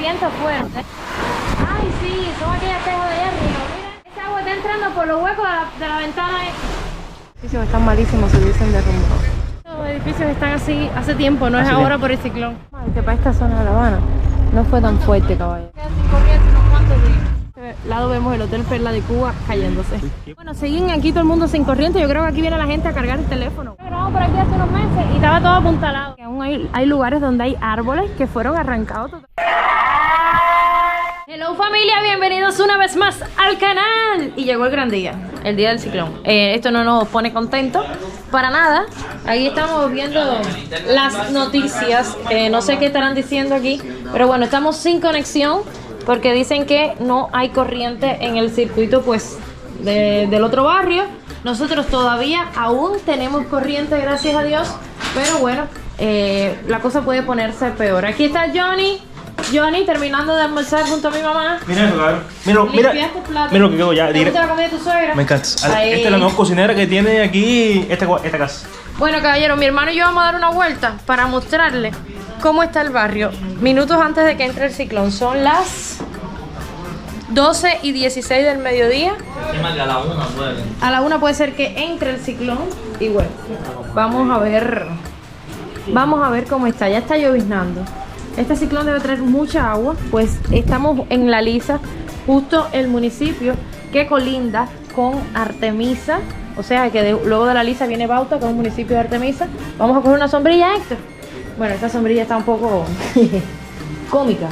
viento fuerte. Ay, sí, son aquellas tejas de allá arriba. Mira, esa agua está entrando por los huecos de la ventana. Los edificios están malísimos, se hubiesen derrumbado. Los edificios están así hace tiempo, no es ahora por el ciclón. Que para esta zona de La Habana no fue tan fuerte, caballero. Queda sin corriente unos cuantos días. Al lado vemos el Hotel Perla de Cuba cayéndose. Bueno, siguen aquí todo el mundo sin corriente. Yo creo que aquí viene la gente a cargar el teléfono. Grabamos por aquí hace unos meses y estaba todo apuntalado. Aún hay lugares donde hay árboles que fueron arrancados totalmente. Hello familia, bienvenidos una vez más al canal. Y llegó el gran día, el día del ciclón. Esto no nos pone contentos para nada. Ahí estamos viendo las noticias. No sé qué estarán diciendo aquí, pero bueno, estamos sin conexión porque dicen que no hay corriente en el circuito pues del otro barrio. Nosotros todavía aún tenemos corriente, gracias a Dios, pero bueno, la cosa puede ponerse peor. Aquí está Johnny terminando de almorzar junto a mi mamá. Mira eso, cabrón. Mira lo que quedó ya. ¿Te gusta la comida de tu suegra? Me encanta. Esta Ahí. es la nueva cocinera que tiene aquí esta casa. Bueno, caballero, mi hermano y yo vamos a dar una vuelta para mostrarle cómo está el barrio minutos antes de que entre el ciclón. Son las 12:16 del mediodía. A la 1 puede ser que entre el ciclón. Y bueno, vamos a ver cómo está. Ya está lloviznando. Este ciclón debe traer mucha agua, pues estamos en La Lisa, justo el municipio que colinda con Artemisa. O sea que luego de La Lisa viene Bauta, que es un municipio de Artemisa. Vamos a coger una sombrilla, Héctor. Bueno, esta sombrilla está un poco cómica,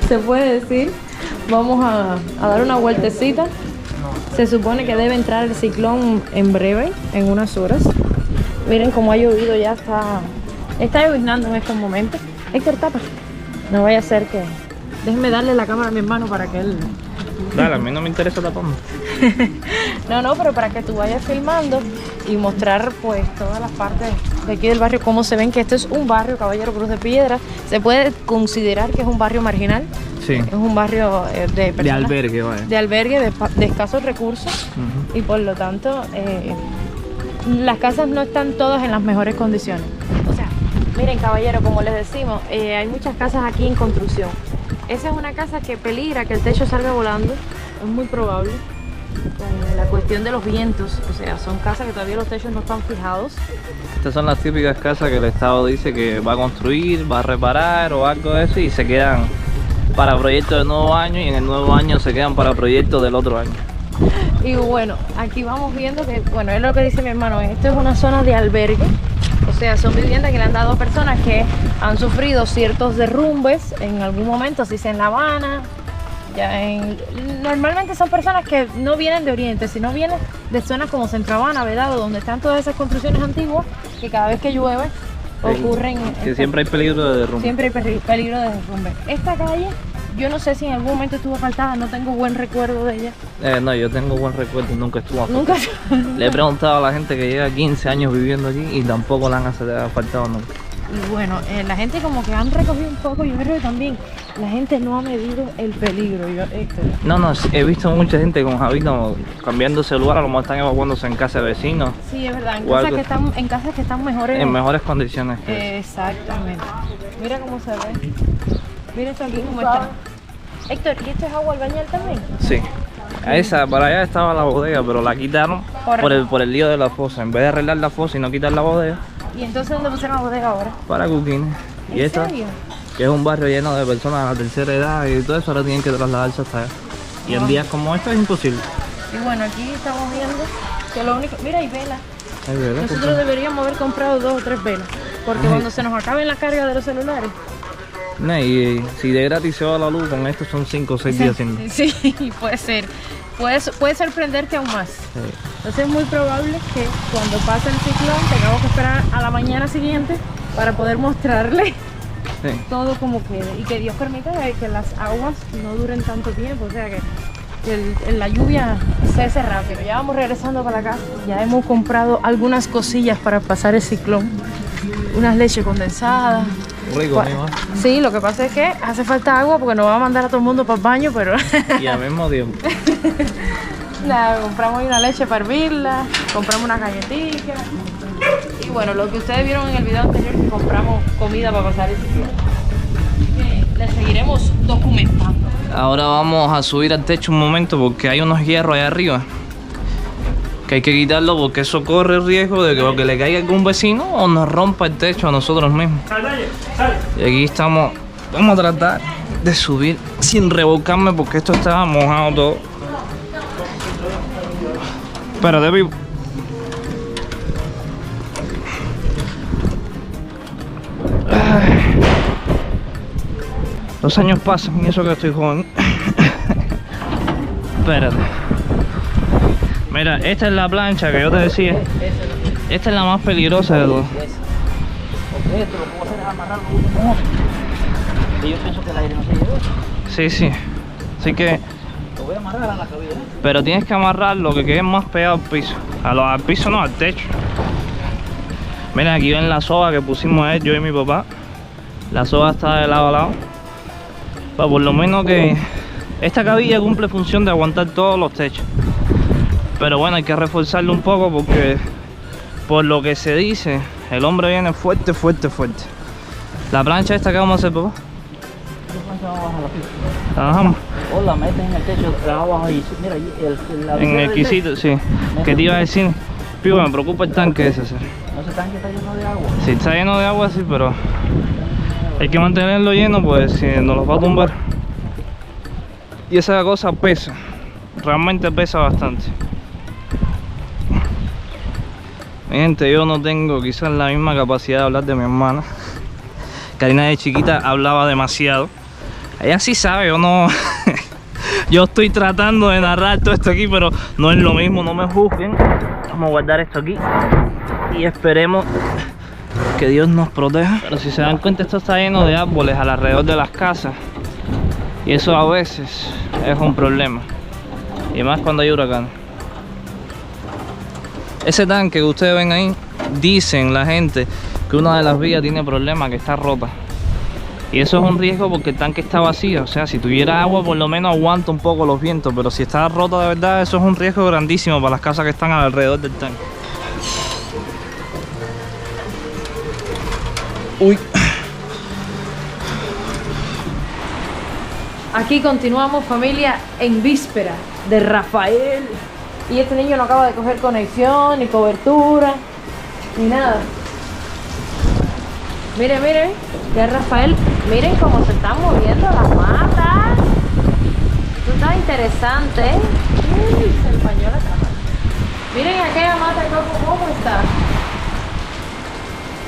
se puede decir. Vamos a dar una vueltecita. Se supone que debe entrar el ciclón en breve, en unas horas. Miren cómo ha llovido, ya está lloviznando en estos momentos. Héctor, tapa. No vaya a ser que... Déjeme darle la cámara a mi hermano para que él... Dale, a mí no me interesa tapando. No, pero para que tú vayas filmando y mostrar pues todas las partes de aquí del barrio, cómo se ven que esto es un barrio, Caballero Cruz de Piedra. Se puede considerar que es un barrio marginal. Sí. Es un barrio de personas, De albergue, vaya. De albergue, de escasos recursos. Y por lo tanto, las casas no están todas en las mejores condiciones. O sea, miren, caballero, como les decimos, hay muchas casas aquí en construcción. Esa es una casa que peligra que el techo salga volando, es muy probable, con la cuestión de los vientos. O sea, son casas que todavía los techos no están fijados. Estas son las típicas casas que el Estado dice que va a construir, va a reparar o algo de eso y se quedan para proyectos del nuevo año y en el nuevo año se quedan para proyectos del otro año. Y bueno, aquí vamos viendo que, bueno, es lo que dice mi hermano, esto es una zona de albergue. O sea, son viviendas que le han dado a personas que han sufrido ciertos derrumbes en algún momento, así sea en La Habana. Normalmente son personas que no vienen de Oriente, sino vienen de zonas como Centro Habana, Vedado, donde están todas esas construcciones antiguas que cada vez que llueve ocurren... Que siempre hay peligro de derrumbe. Siempre hay peligro de derrumbe. Esta calle, yo no sé si en algún momento estuvo asfaltada, no tengo buen recuerdo de ella. No, yo tengo buen recuerdo y nunca estuvo asfaltada. Nunca. Le he preguntado a la gente que lleva 15 años viviendo aquí y tampoco la han asfaltado nunca. Y bueno, la gente como que han recogido un poco, yo creo que también la gente no ha medido el peligro. No, he visto mucha gente con Javito cambiando celular, a lo mejor están evacuándose en casa de vecinos. Sí, es verdad, en casas que están mejores. En mejores condiciones que exactamente. Mira cómo se ve. Mira esto aquí cómo está. Héctor, ¿y esto es agua albañil también? Sí. Para allá estaba la bodega, pero la quitaron por el lío de la fosa. En vez de arreglar la fosa y no quitar la bodega. ¿Y entonces dónde pusieron la bodega ahora? Para Cuquines. Y esta, serio? que es un barrio lleno de personas de la tercera edad y todo eso, ahora tienen que trasladarse hasta allá. Y en días como estos es imposible. Y bueno, aquí estamos viendo que lo único... Mira, hay velas. Hay velas. Nosotros deberíamos haber comprado 2 o 3 velas. Porque cuando se nos acaben la carga de los celulares... No, y si de gratis se va la luz, con esto son 5 o 6 días sin luz. Sí, puede ser. Puede sorprenderte aún más. Sí. Entonces es muy probable que cuando pase el ciclón tengamos que esperar a la mañana siguiente para poder mostrarle todo como quede. Y que Dios permita que las aguas no duren tanto tiempo. O sea, que la lluvia cese rápido. Ya vamos regresando para acá. Ya hemos comprado algunas cosillas para pasar el ciclón. Unas leches condensadas. Rico, ¿no? Sí, lo que pasa es que hace falta agua porque nos va a mandar a todo el mundo para el baño, pero... Y al mismo tiempo. Nada, compramos una leche para hervirla, compramos unas galletitas. Y bueno, lo que ustedes vieron en el video anterior, que compramos comida para pasar el ciclón. Les seguiremos Ahora vamos a subir al techo un momento porque hay unos hierros ahí arriba que hay que quitarlo porque eso corre el riesgo de que o que le caiga a algún vecino o nos rompa el techo a nosotros mismos. Y aquí estamos, vamos a tratar de subir sin revolcarme porque esto está mojado todo. Espérate, vivo. Los años pasan y eso que estoy joven. Espérate. Mira, esta es la plancha que yo te decía. Esta es la más peligrosa de todas. Yo pienso que el aire no se llevó. Sí, sí. Así que... Lo voy a amarrar a la cabina. Pero tienes que amarrar lo que quede más pegado al piso. Al piso no, al techo. Mira, aquí ven la soga que pusimos yo y mi papá. La soga está de lado a lado. Pues por lo menos que esta cabilla cumple función de aguantar todos los techos. Pero bueno, hay que reforzarlo un poco porque por lo que se dice, el hombre viene fuerte, fuerte, fuerte. La plancha esta que vamos a hacer, papá. La bajamos. O la metes en el techo, la abajo y mira, en el quisito, sí. Que te iba a decir, Pivo, me preocupa el tanque ese. ¿Sí? ¿No ese tanque está lleno de agua? Sí, está lleno de agua, sí, pero hay que mantenerlo lleno, pues si nos lo va a tumbar. Y esa cosa pesa, realmente pesa bastante. Mi gente, yo no tengo quizás la misma capacidad de hablar de mi hermana. Karina de chiquita hablaba demasiado. Ella sí sabe, yo no... Yo estoy tratando de narrar todo esto aquí, pero no es lo mismo, no me juzguen. Vamos a guardar esto aquí y esperemos que Dios nos proteja. Pero si se dan cuenta, esto está lleno de árboles alrededor de las casas y eso a veces es un problema, y más cuando hay huracanes. Ese tanque que ustedes ven ahí, dicen la gente que una de las vías tiene problemas, que está rota. Y eso es un riesgo porque el tanque está vacío. O sea, si tuviera agua por lo menos aguanta un poco los vientos, pero si está roto de verdad, eso es un riesgo grandísimo para las casas que están alrededor del tanque. Uy. Aquí continuamos, familia, en víspera de Rafael. Y este niño no acaba de coger conexión, ni cobertura, ni nada. Miren, miren, ya Rafael, miren cómo se están moviendo las matas. Esto está interesante, ¿eh? Uy, se empañó la cámara. Miren aquella mata cómo está.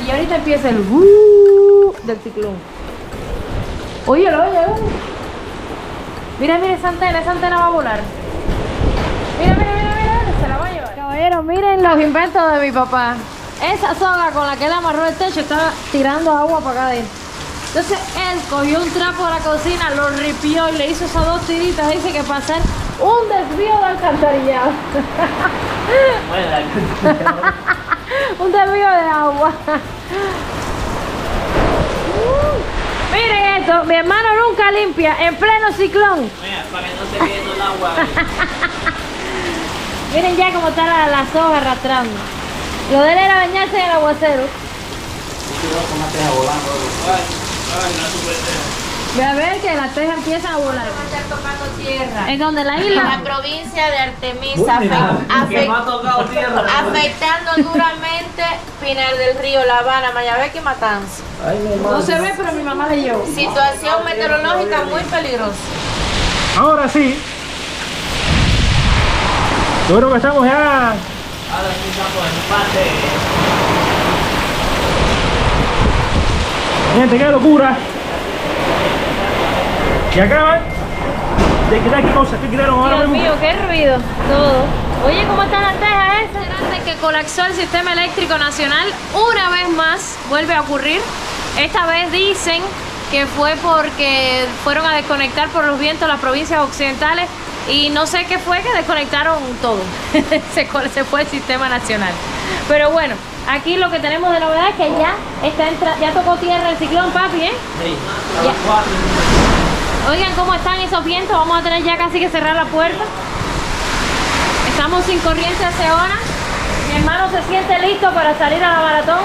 Y ahorita empieza el del ciclón. Óyelo, óyelo. Mira, mira esa antena va a volar. Mira, mira, mira, mira, se la va a llevar. Caballeros, miren los inventos de mi papá. Esa soga con la que él amarró el techo estaba tirando agua para acá adentro. Entonces él cogió un trapo de la cocina, lo ripió y le hizo esas dos tiritas. Dice que para hacer un desvío de alcantarillado. Un desvío de agua. Miren esto, mi hermano nunca limpia en pleno ciclón. Mira, para que no se quede todo el agua. Miren ya cómo está la soga arrastrando. Lo de él era bañarse en el aguacero. Ve a ver que las tejas empiezan a volar. Vamos a estar tocando tierra. ¿En donde la En isla? la provincia de Artemisa, afectando duramente Pinar del Río, La Habana, Mayabeque y Matanzas. No se ve, pero mi mamá le llevó. Situación meteorológica muy peligrosa. Ahora sí. Yo creo que estamos ya. Ahora sí estamos en parte. Gente, qué locura. Y acaban de quitar qué cosas que quitaron ahora Dios mismo. mío, qué ruido. Todo. Oye, ¿cómo están las tejas esas? Grande que colapsó el sistema eléctrico nacional. Una vez más vuelve a ocurrir. Esta vez dicen que fue porque fueron a desconectar por los vientos las provincias occidentales. Y no sé qué fue, que desconectaron todo. se fue el sistema nacional. Pero bueno, aquí lo que tenemos de novedad es que ya tocó tierra el ciclón, papi, ¿eh? Sí, Ya. Oigan cómo están esos vientos. Vamos a tener ya casi que cerrar la puerta. Estamos sin corriente hace horas. Mi hermano se siente listo para salir a la maratón.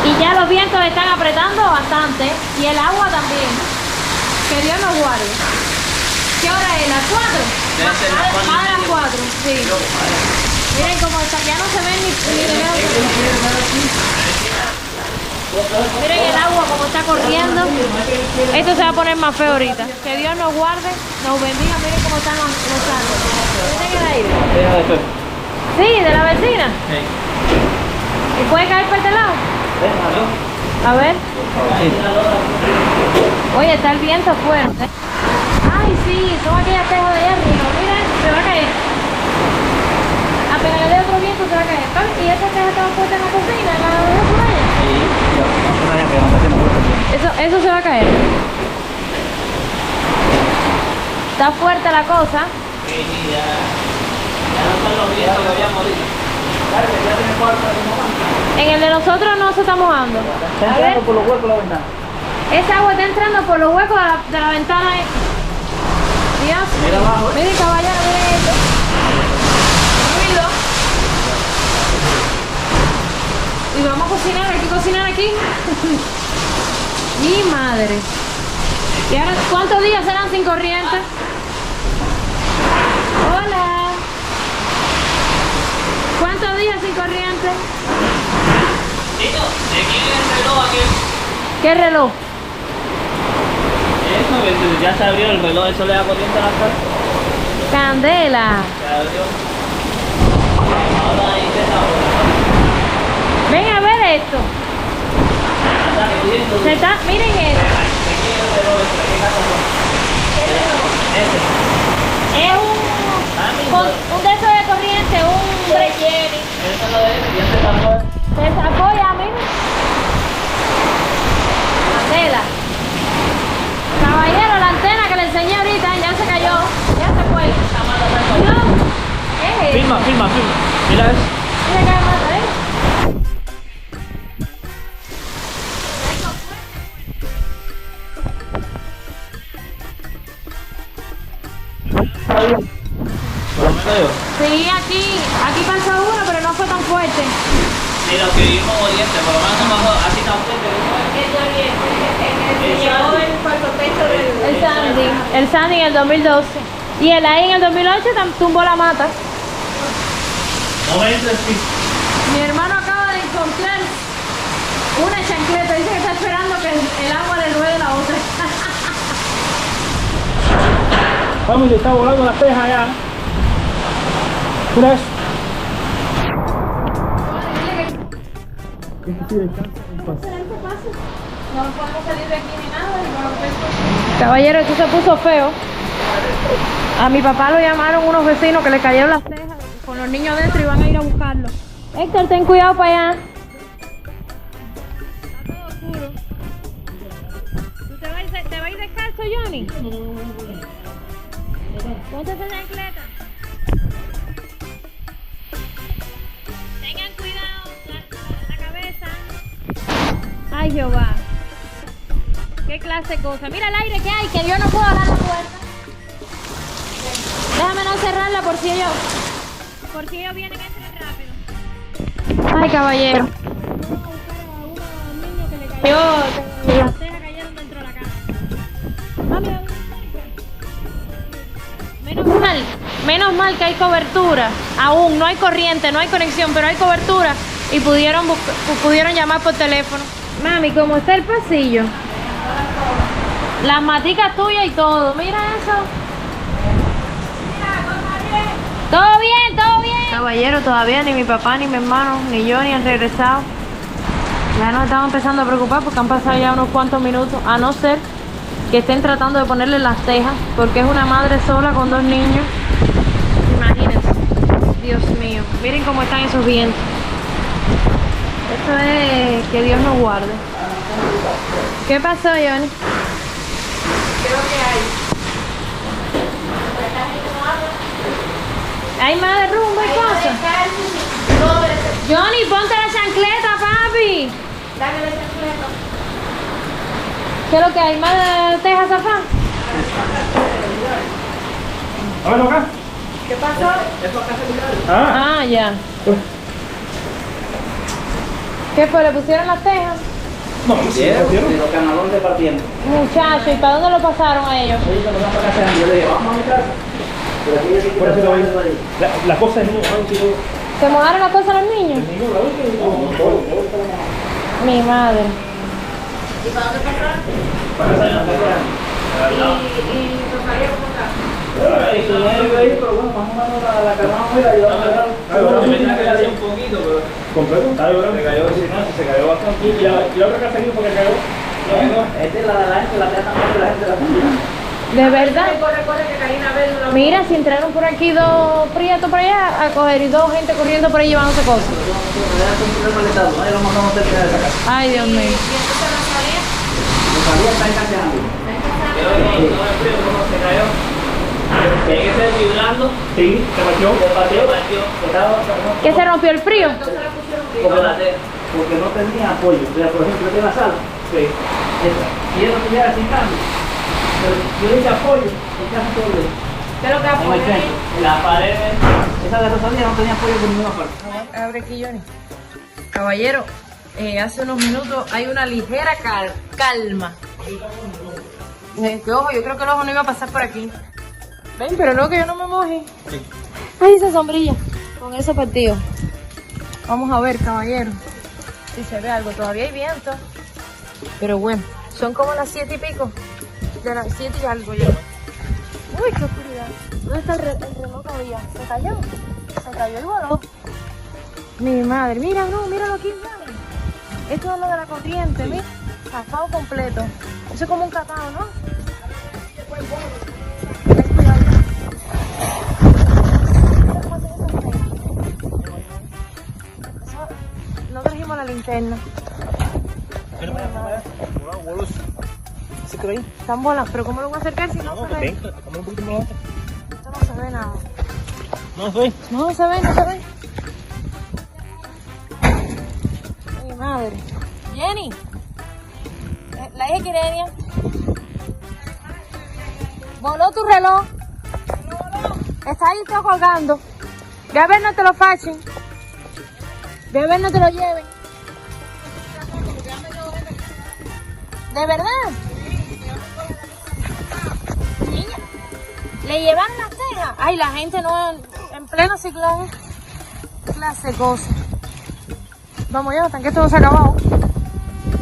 Y ya los vientos están apretando bastante. Y el agua también. Que Dios nos guarde. ¿Qué hora es? ¿Las 4? Debe ser las 4 y Más de las media. 4, sí. Miren cómo está, ya no se ve ni de lejos. Miren el agua como está corriendo. Esto se va a poner más feo ahorita. Que Dios nos guarde, nos bendiga. Miren cómo están los árboles. Miren el aire. Sí, de la vecina. ¿Y puede caer por este lado? A ver. Oye, está el viento fuerte. Ay, sí, son aquellas tejas de allá arriba. Miren, se va a caer. Apenas le dé otro viento se va a caer. ¿Y esa teja estaba puesta en la cocina, en la de la playa? Eso se va a caer. Está fuerte la cosa. Sí, ya no están los vientos que había morir. En el de nosotros no se está mojando. Está A ver, entrando por los huecos de la ventana. esa agua está entrando por los huecos de la ventana. Dios. Mira abajo. Miren, caballero, miren esto. Ruido. Y vamos a cocinar, hay que cocinar aquí. Mi madre. ¿Y ahora cuántos días serán sin corriente? Hola. ¿Cuántos días sin corriente? Tito, ¿de quién es el reloj aquí? ¿Qué reloj? Eso, que ya se abrió el reloj, eso le da corriente a la casa. Candela. Se abrió. Ahora ahí se está. Ven a ver esto. Está corriendo. Se está, miren esto. ¿De quién es el reloj? ¿De qué casa son? Ese. Es un de esos de corriente, un Breccieri. Ese es lo de ese, ya se tapó. Se sacó ya, miren. Candela. Caballero, la antena que le enseñé ahorita ya se cayó. Ya se fue. No. ¿Qué es? Filma. Mira eso. Mira que mata, ¿eh? Por lo menos yo. Sí, aquí pasó uno, pero no fue tan fuerte. Sí, los que vivimos oriente, por lo menos no bajó así tan fuerte. El Sandy en el 2012. Y el ahí en el 2008 tumbó la mata. No entres, sí. Mi hermano acaba de encontrar una chancleta. Dice que está esperando que el agua le ruede la otra. Vamos, está volando la teja allá. Mira eso. No podemos salir de aquí ni nada. Caballero, esto se puso feo. A mi papá lo llamaron unos vecinos que le cayeron las tejas con los niños dentro y van a ir a buscarlo. Héctor, ten cuidado para allá. Está todo oscuro. ¿Tú te vas a ir descalzo, Johnny? Ponte esa chancleta. Tengan cuidado la cabeza. Ay, Jehová. ¿Qué clase de cosa? Mira el aire que hay, que yo no puedo abrir la puerta. Déjame no cerrarla por si ellos vienen rápido. Ay, caballero. Vamos a buscar a unos niños que le cayó, las tejas cayeron dentro de la casa. Mami, menos mal que hay cobertura. Aún no hay corriente, no hay conexión, pero hay cobertura y pudieron llamar por teléfono. Mami, ¿cómo está el pasillo? Las maticas tuyas y todo. Mira eso. Todo bien, todo bien. Caballero, todavía ni mi papá, ni mi hermano, ni yo, ni han regresado. Ya nos estamos empezando a preocupar porque han pasado ya unos cuantos minutos. A no ser que estén tratando de ponerle las tejas, porque es una madre sola con dos niños. Imagínense. Dios mío. Miren cómo están esos vientos. Esto es que Dios nos guarde. ¿Qué pasó, Johnny? Creo que hay. ¿Hay más derrumbe y cosas? Johnny, ponte la chancleta, papi. Dame la chancleta. ¿Qué es lo que hay? ¿Más de tejas zafán? A ver acá. ¿Qué pasó? Ah. Ah, ya. ¿Qué fue? ¿Le pusieron las tejas? No, sí, Diego, partieron. de los canalones repartiendo. Muchachos, ¿y para dónde lo pasaron a ellos? Ellos se lo van para casa, yo le dije, vamos a mi casa. Pero aquí ya se Por eso quita te voy todo ahí. la cosa es no, ¿Se mudaron las cosas a los niños? Mi madre. ¿Y para dónde pasaron? Para casa de la casa. ¿Y Rosalía cómo está? Pero bueno, más o menos la calmamos y la ayudamos a agarrar. un poquito, pero completo, está llorando. se cayó, sí, no, se cayó bastante. Y la otra casa aquí porque cayó. Esta es la gente, la trata más de la gente de la familia. ¿De verdad? Corre, que Karina ve una... Mira, si entraron por aquí dos prietos por allá a coger y dos gente corriendo por ahí llevándose cosas. Ahí lo mandamos cerca de esa casa. Ay, Dios mío. ¿Y entonces Rosalía? Rosalía está encaseando. Pero no el frío como se cayó. Tiene que ser vibrando. Sí, se partió. Se partió. ¿Qué se rompió el frío? Porque no tenía apoyo. O sea, por ejemplo, aquí en la sala. Sí. Y él no tenía sin cambio. Pero yo dije apoyo, en casa todo bien. ¿Qué es lo que apoya ahí? La pared. Esa de Rosalía no tenía apoyo por ninguna parte. Abre aquí, Johnny. Caballero, hace unos minutos hay una ligera calma. Que ojo, yo creo que el ojo no iba a pasar por aquí. Ven, pero no, que yo no me moje. Ay, esa sombrilla. Con eso partido. Vamos a ver, caballero, si se ve algo. Todavía hay viento. Pero bueno, son como las 7 y pico. De las 7 y algo ya. Uy, qué oscuridad. ¿Dónde está el reloj todavía? ¿Se cayó? Se cayó el reloj. Mi madre, mira, no, míralo aquí, mira. Esto es lo de la corriente, mira. Zafado completo. Eso es como un catado, ¿no? No trajimos la linterna. ¿Se cree ahí? Están volando, pero ¿cómo lo voy a acercar si no se ve? Esto Esto no se ve nada. no se ve. No se ve, no se ve. Mi madre. Jenny. La hija Kirenia. Voló tu reloj. Está ahí todo colgando. De a ver no te lo fachen. De a ver no te lo lleven. ¿De verdad? Niña, ¿le llevaron las tejas? Ay, la gente no, en pleno ciclón. Clase de cosas. Vamos, Jonathan, que esto no se ha acabado.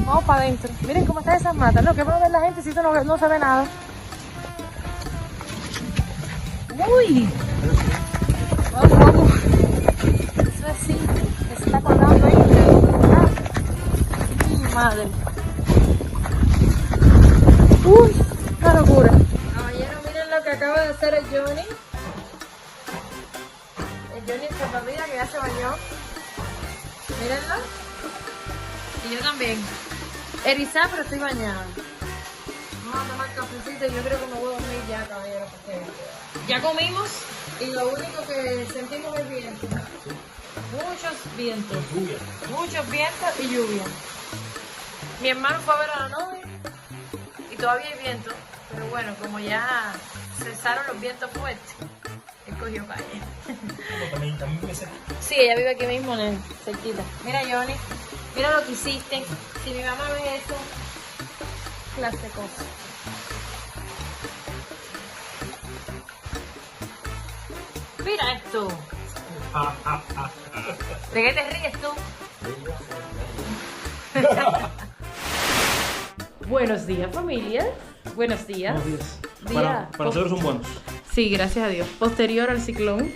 Vamos para adentro. Miren cómo están esas matas. No, que va a ver la gente si esto no se ve nada. Uy. Vamos, vamos. Eso es así. Se está colgando ahí. Mi madre. Uy, qué locura. Caballero, miren lo que acaba de hacer el Johnny. El Johnny en salvavidas que ya se bañó. Mírenlo. Y yo también. Erizada, pero estoy bañada. Vamos a tomar cafecito y yo creo que me voy a dormir ya, caballero, porque ya comimos y lo único que sentimos es viento. Muchos vientos. Muchos vientos y lluvia. Mi hermano fue a ver a la novia y todavía hay viento, pero bueno, como ya cesaron los vientos fuertes, él cogió calle. Sí, ella vive aquí mismo, cerquita. Mira, Johnny, mira lo que hiciste. Si mi mamá ve eso, clase de cosas. Mira esto. ¿De qué te ríes tú? Buenos días, familia. Buenos días. Buenos días. Día. Para nosotros son buenos. Sí, gracias a Dios. Posterior al ciclón.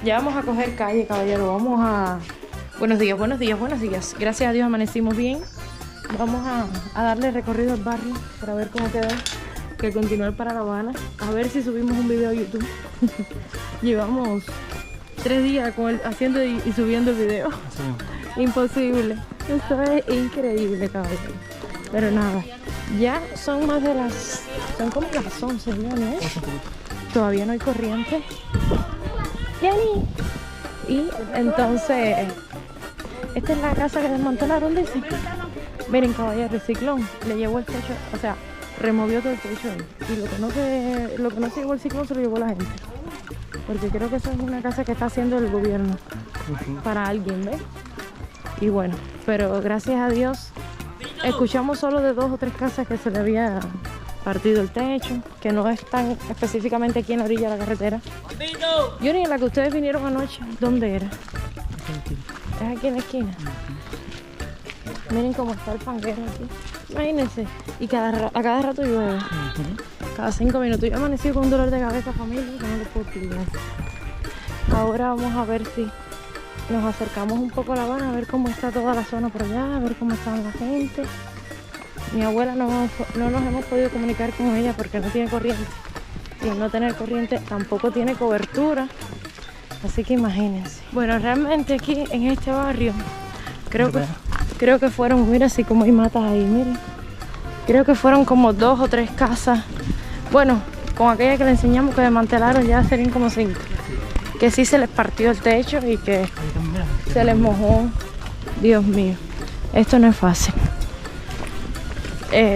Ya vamos a coger calle, caballero. Vamos a... Buenos días, buenos días, buenos días. Gracias a Dios amanecimos bien. Vamos a darle recorrido al barrio para ver cómo quedó. Que continuar para La Habana. A ver si subimos un video a YouTube. Llevamos 3 días haciendo y subiendo el video. Sí. Imposible. Esto es increíble, caballero. Pero nada, ya son más de las... Son como las 11, ¿no? Todavía no hay corriente. Jenny. Y entonces, esta es la casa que desmantelaron, dice. Miren, caballero, el ciclón le llevó el techo, o sea, removió todo el techo. Y lo que no se llevó el ciclón se lo llevó la gente. Porque creo que eso es una casa que está haciendo el gobierno para alguien, ¿ves? Y bueno, pero gracias a Dios escuchamos solo de 2 o 3 casas que se le había partido el techo, que no están específicamente aquí en la orilla de la carretera. Johnny, la que ustedes vinieron anoche, ¿dónde era? Es aquí en la esquina. Miren cómo está el fanguero aquí. Imagínense. Y a cada rato llueve. Cada 5 minutos. Yo amanecí con un dolor de cabeza, familia, que no lo puedo explicar. Ahora vamos a ver si nos acercamos un poco a La Habana, a ver cómo está toda la zona por allá, a ver cómo está la gente. Mi abuela no nos hemos podido comunicar con ella porque no tiene corriente. Y al no tener corriente tampoco tiene cobertura. Así que imagínense. Bueno, realmente aquí en este barrio creo que fueron, mira así como hay matas ahí, miren. Creo que fueron como 2 o 3 casas. Bueno, con aquella que le enseñamos que desmantelaron ya serían como 5. Que sí se les partió el techo y que se les mojó. Dios mío, esto no es fácil.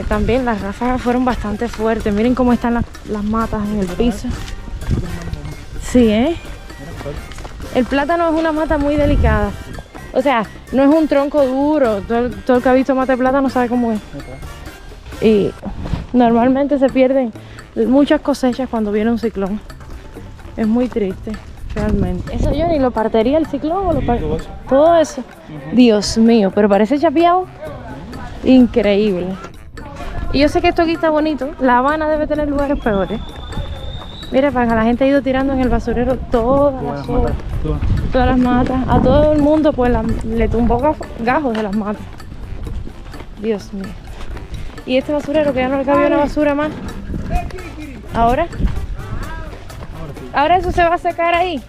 También las ráfagas fueron bastante fuertes. Miren cómo están las matas en el piso. Sí, el plátano es una mata muy delicada. O sea, no es un tronco duro. Todo el que ha visto mata de plátano sabe cómo es. Y normalmente se pierden muchas cosechas cuando viene un ciclón. Es muy triste, realmente. Eso yo ni lo partiría el ciclón o todo eso. Dios mío, pero parece chapeado. Increíble. Y yo sé que esto aquí está bonito. La Habana debe tener lugares peores. Mira, para que la gente ha ido tirando en el basurero todas las matas. A todo el mundo pues le tumbó gajos de las matas. Dios mío. Y este basurero que ya no le cabía una basura más. Ahora eso se va a secar ahí.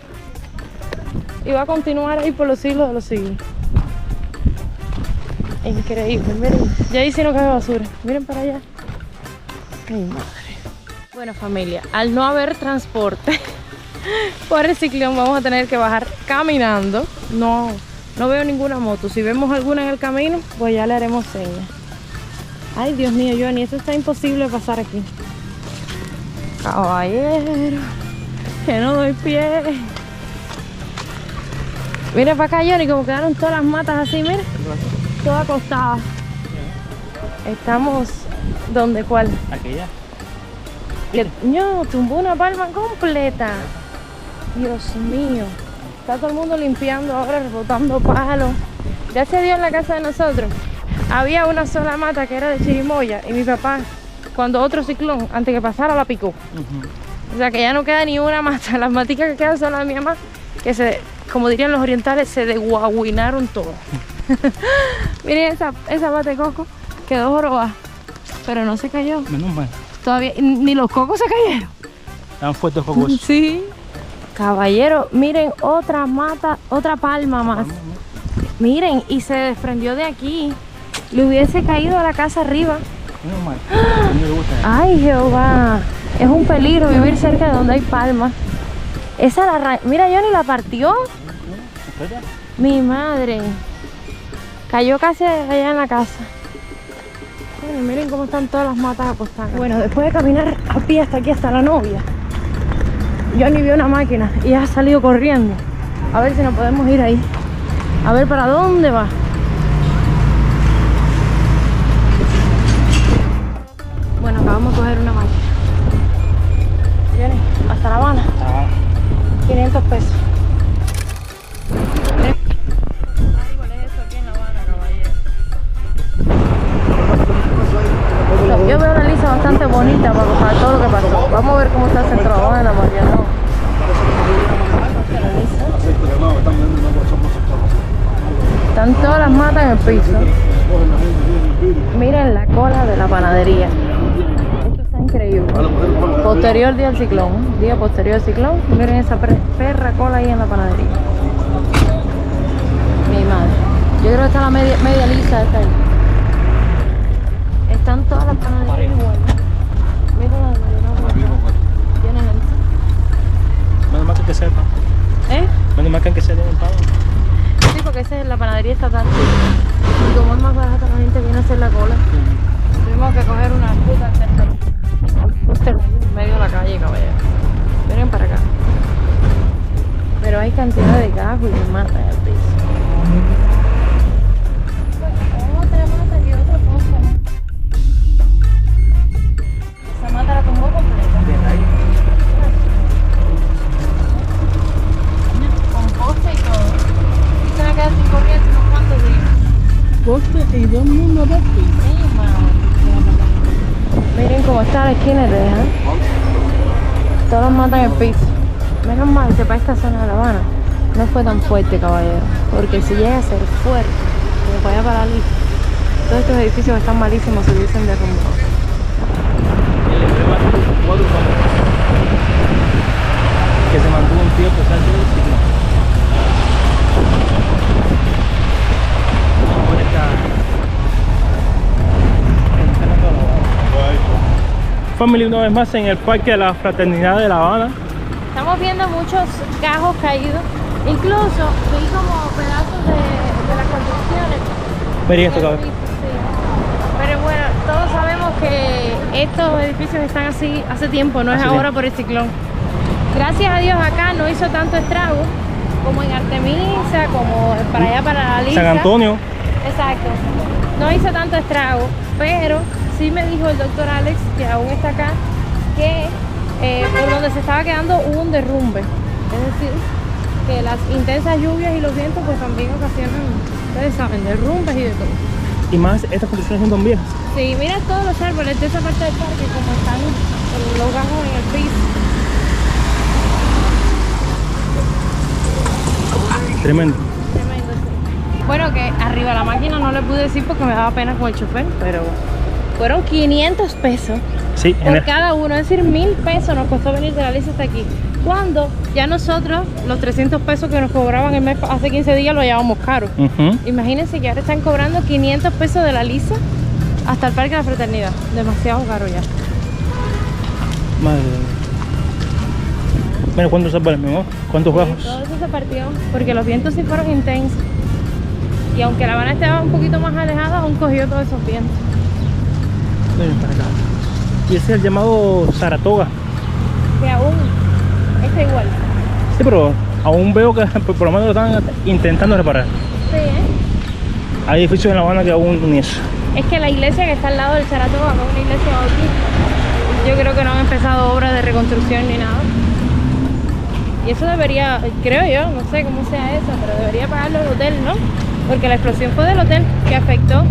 Y va a continuar ahí por los siglos de los siglos. Increíble, miren. Ya ahí sí no cabe basura. Miren para allá. Ay, madre. Bueno, familia, al no haber transporte por el ciclón vamos a tener que bajar caminando. No veo ninguna moto. Si vemos alguna en el camino, pues ya le haremos señas. Ay, Dios mío, Johnny, esto está imposible pasar aquí. Caballero, que no doy pie. Mira para acá, Johnny, como quedaron todas las matas así, mira. Todas acostadas. Estamos, ¿dónde? ¿Cuál? Aquella. No, tumbó una palma completa. Dios mío. Está todo el mundo limpiando ahora, rebotando palos. Gracias a Dios en la casa de nosotros había una sola mata que era de chirimoya. Y mi papá, cuando otro ciclón, antes que pasara, la picó. O sea que ya no queda ni una mata. Las maticas que quedan son las de mi mamá, que como dirían los orientales, se desguaguinaron todas. Miren esa mata de coco, quedó jorobada, pero no se cayó. Menos mal. Todavía, ni los cocos se cayeron. Estaban fuertes cocos. Sí. Caballero, miren otra mata, otra palma más. Miren, y se desprendió de aquí. Le hubiese caído a la casa arriba. Menos mal. A mí me gusta. Ay, Jehová. Es un peligro vivir cerca de donde hay palmas. Mira, Johnny la partió. Mi madre. Cayó casi allá en la casa. Bueno, miren cómo están todas las matas acostadas. Bueno, después de caminar a pie hasta aquí, hasta la novia, Johnny vio una máquina y ha salido corriendo. A ver si nos podemos ir ahí. A ver para dónde va. Bueno, acabamos de coger una máquina. Johnny, hasta La Habana. 500 pesos. Yo veo una lisa bastante bonita para todo lo que pasó. Vamos a ver cómo está el centro de La Habana, porque no. Están todas las matas en el piso. Miren la cola de la panadería. Esto está increíble. Posterior día al ciclón. Día posterior al ciclón. Miren esa perra cola ahí en la panadería. Mi madre. Yo creo que está la media lisa esta ahí. Están todas las panaderías igual. Mira la de tiene gente. Menos mal que sepa. Menos mal que se den el pavo. Sí, porque esa es la panadería estatal. Y como es más barata, la gente viene a hacer la cola. Tuvimos que coger una ruta alternativa en medio de la calle, caballero. Miren para acá. Pero hay cantidad de gajos y de matas en el piso. Otra mata y otra cosa. como está la esquina y te dejan. Todos matan el piso. Menos mal que para esta zona de La Habana no fue tan fuerte, caballero. Porque si llega a ser fuerte, como para allá para la lista, todos estos edificios que están malísimos se hubiesen derrumbado. Que se mantuvo un tiempo, ¿sabes? Family, una vez más en el Parque de la Fraternidad de La Habana. Estamos viendo muchos cajos caídos. Incluso vi como pedazos de las construcciones. Miren esto, cabrón. Sí. Pero bueno, todos sabemos que estos edificios están así hace tiempo, no es ahora por el ciclón. Gracias a Dios acá no hizo tanto estrago como en Artemisa, como para allá para la Lisa. San Antonio. Exacto. No hizo tanto estrago, pero sí me dijo el doctor Alex, que aún está acá, que por donde se estaba quedando hubo un derrumbe. Es decir, que las intensas lluvias y los vientos pues también ocasionan, ustedes saben, derrumbes y de todo. Y más, estas construcciones son viejas. Sí, mira todos los árboles de esa parte del parque como están los gajos en el piso. Tremendo. Tremendo, sí. Bueno, que arriba la máquina no le pude decir porque me daba pena con el chofer, pero fueron 500 pesos Sí, por cada uno, es decir, 1000 pesos nos costó venir de la Lisa hasta aquí. Cuando ya nosotros, los 300 pesos que nos cobraban el mes hace 15 días lo llevábamos caro. Imagínense que ahora están cobrando 500 pesos de la Lisa hasta el Parque de la Fraternidad. Demasiado caro ya. Madre mía. Mira cuántos árboles, mi amor. Cuántos Sí, bajos. todo eso se partió porque los vientos sí fueron intensos. Y aunque La Habana estaba un poquito más alejada, aún cogió todos esos vientos. Miren para acá. Y ese es el llamado Saratoga. Que aún está igual. Sí, pero aún veo que por lo menos lo están intentando reparar. Sí, Hay edificios en La Habana que aún ni eso. Es que la iglesia que está al lado del Saratoga, que es una iglesia bautista, yo creo que no han empezado obras de reconstrucción ni nada. Y eso debería, creo yo, no sé cómo sea eso, pero debería pagarlo el hotel, ¿no? Porque la explosión fue del hotel que afectó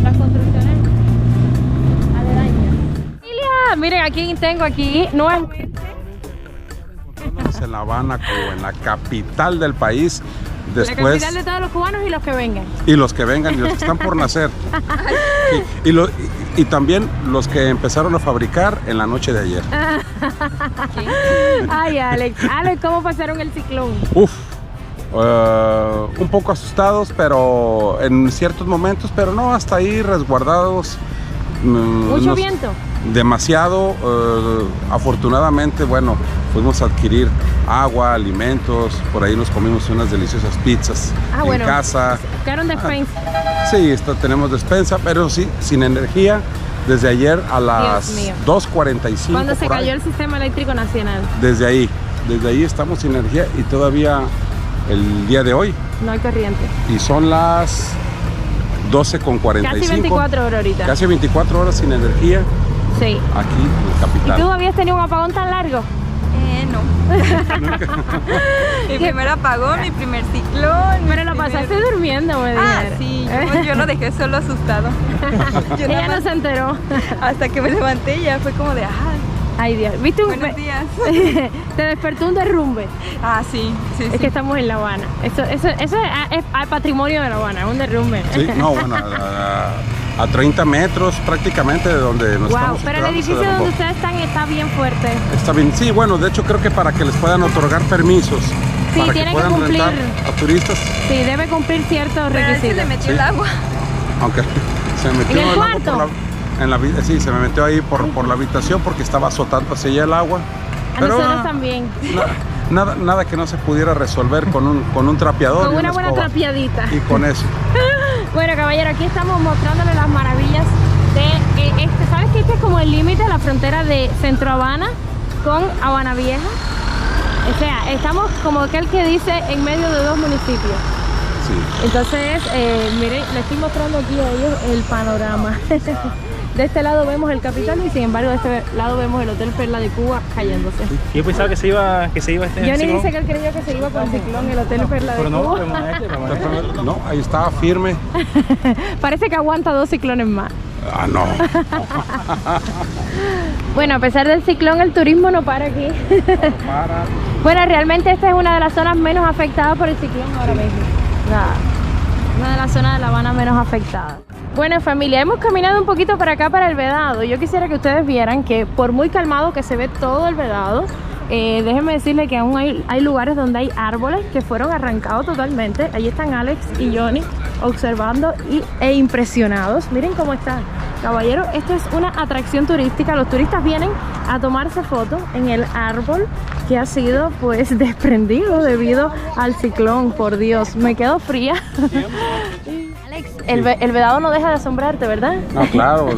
las construcciones aledañas. Miren, aquí tengo aquí nuevamente. En La Habana como en la capital del país. La Después, capital de todos los cubanos y los que vengan. y los que vengan y los que están por nacer. Y también los que empezaron a fabricar en la noche de ayer. Ay, Alex. Alex, ¿cómo pasaron el ciclón? Uf, un poco asustados, pero en ciertos momentos, pero no, hasta ahí resguardados. Mucho viento. Demasiado. Afortunadamente, bueno, pudimos adquirir agua, alimentos, por ahí nos comimos unas deliciosas pizzas en casa. Buscaron despensa. Sí, tenemos despensa, pero sí, sin energía desde ayer a las 2:45. Cuando se cayó el sistema eléctrico nacional. Desde ahí estamos sin energía y todavía el día de hoy. No hay corriente. Y son las 12:45. Casi 24 horas ahorita. Casi 24 horas sin energía. Sí. Aquí en el capital. ¿Y tú habías tenido un apagón tan largo? No. Mi primer apagón, mi primer ciclón. Pero lo pasaste durmiendo, me dijeron. Sí, yo lo dejé solo asustado. Ella no se enteró. Hasta que me levanté ya fue como de, Ay, Dios. ¿Viste buenos días. Te despertó un derrumbe. Sí. Es que estamos en La Habana. Eso es al patrimonio de La Habana, un derrumbe. Sí, no, bueno, a 30 metros prácticamente de donde nos estamos pero el quedando, edificio se derrumbó. donde ustedes están está bien fuerte. Está bien, sí, bueno, de hecho creo que para que les puedan otorgar permisos, Sí, para que tiene que puedan cumplir. rentar a turistas, Sí, debe cumplir ciertos Pero a él se requisitos. le metió Sí. el agua. aunque se metió ¿En el agua cuarto? sí, se me metió ahí por la habitación porque estaba azotando hacia allá el agua. A Pero nosotros también. nada que no se pudiera resolver con un trapeador. Con y una buena escoba. trapeadita. Y con eso. Bueno, caballero, aquí estamos mostrándole las maravillas de ¿sabes que este es como el límite, la frontera de Centro Habana con Habana Vieja? O sea, estamos como aquel que dice en medio de dos municipios. Sí. Entonces, miren, les estoy mostrando aquí a ellos el panorama. De este lado vemos el Capitolio y sin embargo de este lado vemos el Hotel Perla de Cuba cayéndose. Yo pensaba que se iba este Johnny ciclón. dice que él creyó que se iba con el ciclón el Hotel Perla de Pero no, Cuba. No, ahí estaba firme. Parece que aguanta 2 ciclones más. Ah, no. Bueno, a pesar del ciclón, el turismo no para aquí. Para. Bueno, realmente esta es una de las zonas menos afectadas por el ciclón ahora mismo. Una de las zonas de La Habana menos afectadas. Bueno, familia, hemos caminado un poquito para acá, para el Vedado. Yo quisiera que ustedes vieran que por muy calmado que se ve todo el Vedado, déjenme decirles que aún hay lugares donde hay árboles que fueron arrancados totalmente. Ahí están Alex y Johnny observando e impresionados. Miren cómo está. Caballero, esto es una atracción turística. Los turistas vienen a tomarse fotos en el árbol que ha sido pues desprendido debido al ciclón. Por Dios, me quedo fría. Alex, el Vedado no deja de asombrarte, ¿verdad? No, claro.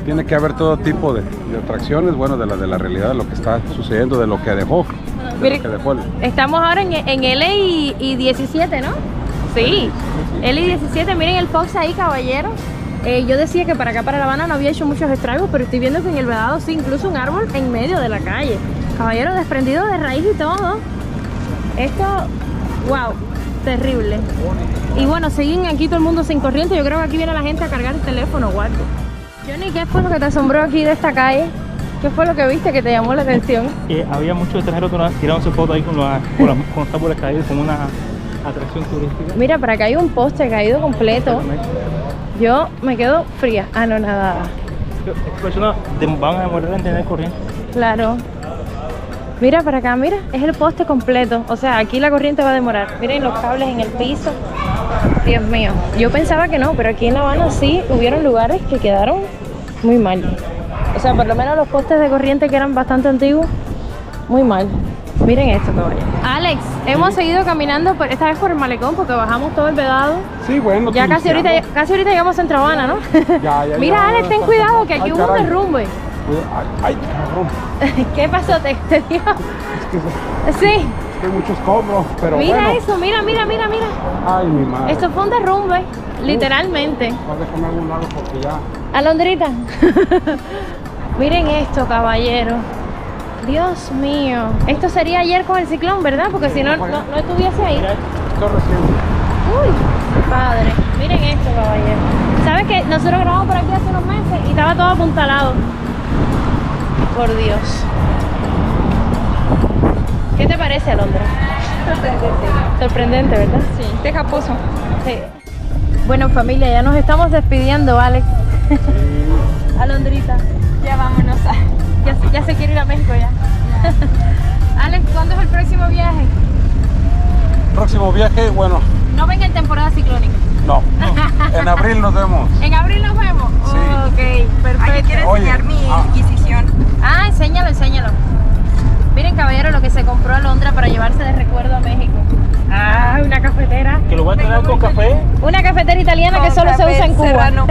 tiene que haber todo tipo de atracciones, bueno, de la realidad, de lo que está sucediendo, de lo que dejó. Miren, estamos ahora en LI 17, ¿no? Sí, LI 17, miren el Fox ahí, caballero. Yo decía que para acá, para La Habana, no había hecho muchos estragos, pero estoy viendo que en el Vedado sí, incluso un árbol en medio de la calle. Caballero, desprendido de raíz y todo. Esto, wow, terrible. Y bueno, siguen aquí todo el mundo sin corriente. Yo creo que aquí viene la gente a cargar el teléfono o algo. Johnny, ¿qué fue lo que te asombró aquí de esta calle? ¿Qué fue lo que viste que te llamó la atención? Había muchos extranjeros tirándose fotos ahí con los árboles caídos, con una atracción turística. Mira, para acá hay un poste caído completo. Yo me quedo fría. Ah, no, nada. Estas personas van a demorar en tener corriente. Claro. Mira para acá, mira, es el poste completo. O sea, aquí la corriente va a demorar. Miren los cables en el piso. Dios mío. Yo pensaba que no, pero aquí en La Habana sí hubieron lugares que quedaron muy mal. O sea, por lo menos los postes de corriente que eran bastante antiguos, muy mal. Miren esto, caballero. Alex, hemos seguido caminando, esta vez por el malecón, porque bajamos todo el Vedado. Sí, bueno. Ya casi ahorita llegamos a Centro Habana, ¿no? Ya, mira, Alex, ten cuidado, que aquí hubo un derrumbe. Ay, cabrón. ¿Qué pasó? ¿Te dio? Es que Sí. hay muchos escombros, pero Mira bueno. eso, mira. Ay, mi madre. Esto fue un derrumbe, literalmente. Voy a dejarme a algún lado porque ya... Alondrita. Miren esto, caballero. Dios mío. Esto sería ayer con el ciclón, ¿verdad? Porque si no estuviese ahí. Esto reciente. Uy, padre. Miren esto, caballero. ¿Sabes que nosotros grabamos por aquí hace unos meses y estaba todo apuntalado? Por Dios. ¿Qué te parece, Alondra? Sorprendente, ¿verdad? Sí, tejaposo. Sí. Bueno, familia, ya nos estamos despidiendo, Alex. Alondrita. Ya vámonos. Ya se quiere ir a México ya. Alex, ¿cuándo es el próximo viaje? Próximo viaje, bueno, No venga en temporada ciclónica. no. En abril nos vemos. ¿En abril nos vemos? Sí. Ok, perfecto. Ay, quiero Oye, enseñar mi Inquisición. Ah, enséñalo. Miren, caballero, lo que se compró Alondra para llevarse de recuerdo a México. Ah, una cafetera. Que lo voy a tener con café. Una cafetera italiana que solo se usa en Cuba. Serrano.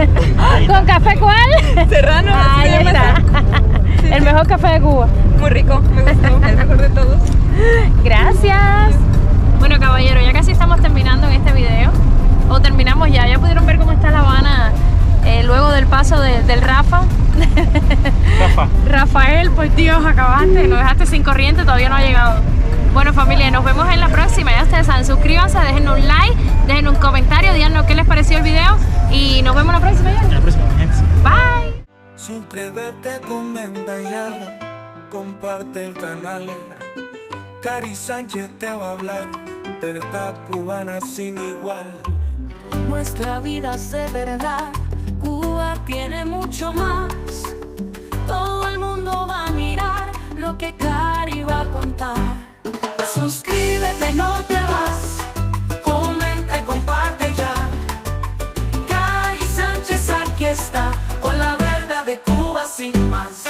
¿Con café cuál? Serrano. Ahí se llama está. así. El mejor café de Cuba. Muy rico, me gustó, el mejor de todos. Gracias. Bueno, caballero, ya casi estamos terminando en este video. O terminamos ya. Ya pudieron ver cómo está La Habana luego del paso del Rafa. Rafael, por Dios, acabaste. Nos dejaste sin corriente, todavía no ha llegado. Bueno, familia, nos vemos en la próxima. Ya ustedes saben, suscríbanse, dejen un like, dejen un comentario, díganos qué les pareció el video. Y nos vemos la próxima ya. La próxima, gente. Bye. Suscríbete, comenta ya, comparte el canal. Cari Sánchez te va a hablar de esta cubana sin igual. Nuestra vida es de verdad, Cuba tiene mucho más. Todo el mundo va a mirar lo que Cari va a contar. Suscríbete, no te vas, comenta y comparte ya. Cari Sánchez aquí está, con la verdad de Cuba sin más.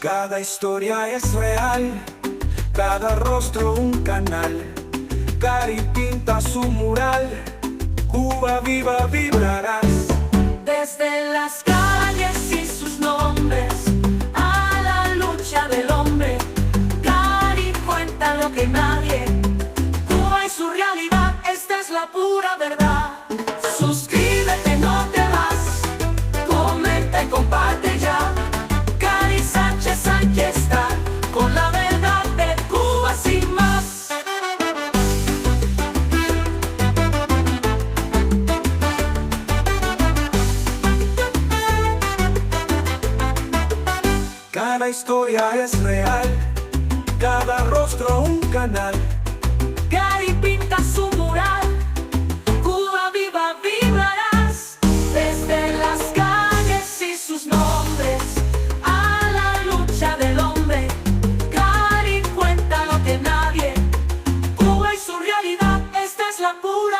Cada historia es real, cada rostro un canal. Cari pinta su mural, Cuba viva vibrarás. Desde las calles y sus nombres a la lucha del hombre, Cari cuenta lo que nadie. Cuba y su realidad, esta es la pura verdad. Suscríbete, no te vas, comenta y comparte ya. Cari Sánchez, aquí está, con la verdad. historia es real, cada rostro un canal. Cari pinta su mural, Cuba viva vibrarás, desde las calles y sus nombres a la lucha del hombre. Cari cuenta lo que nadie, Cuba y su realidad, esta es la pura